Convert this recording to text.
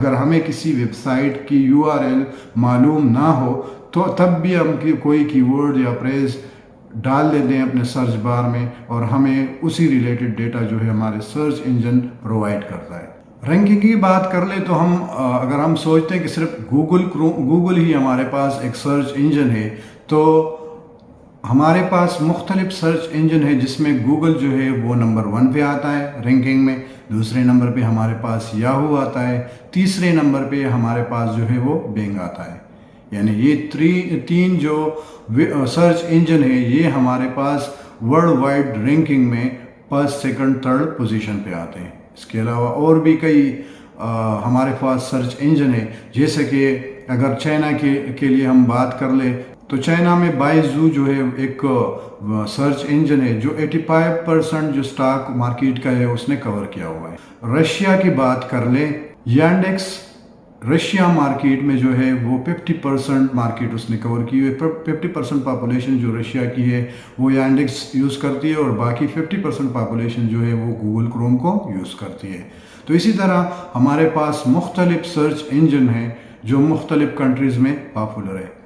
अगर हमें किसी वेबसाइट की URL मालूम ना हो तो तब भी हम कोई कीवर्ड या फ्रेज डाल लेते हैं अपने सर्च बार में और हमें उसी रिलेटेड डेटा जो है हमारे सर्च इंजन प्रोवाइड करता है। रैंकिंग की बात कर ले तो हम अगर हम सोचते हैं कि सिर्फ गूगल ही हमारे पास एक सर्च इंजन है, तो हमारे पास मुख्तलिफ सर्च इंजन है जिसमें गूगल जो है वो नंबर 1 पे आता है रैंकिंग में, दूसरे नंबर पे हमारे पास याहू आता है, तीसरे नंबर पे हमारे पास जो है वो बिंग आता है। यानी ये तीन जो सर्च इंजन है ये हमारे पास वर्ल्ड वाइड रैंकिंग में फर्स्ट, सेकंड, थर्ड पोजीशन पे आते हैं। इसके अलावा और भी कई हमारे पास सर्च इंजन है, जैसे कि अगर चाइना के लिए हम बात कर ले तो चाइना में बाइजू जो है एक सर्च इंजन है जो 85% जो स्टॉक मार्केट का है उसने कवर किया हुआ है। रशिया की बात कर ले, यांडेक्स रशिया मार्केट में जो है वो 50% मार्केट उसने कवर की हुई है। 50% पॉपुलेशन जो रशिया की है वो यांडेक्स यूज़ करती है और बाकी 50% पॉपुलेशन जो है वो गूगल क्रोम को यूज़ करती है। तो इसी तरह हमारे पास मुख्तलिफ सर्च इंजन हैं जो मुख्तलिफ कंट्रीज़ में पॉपुलर है।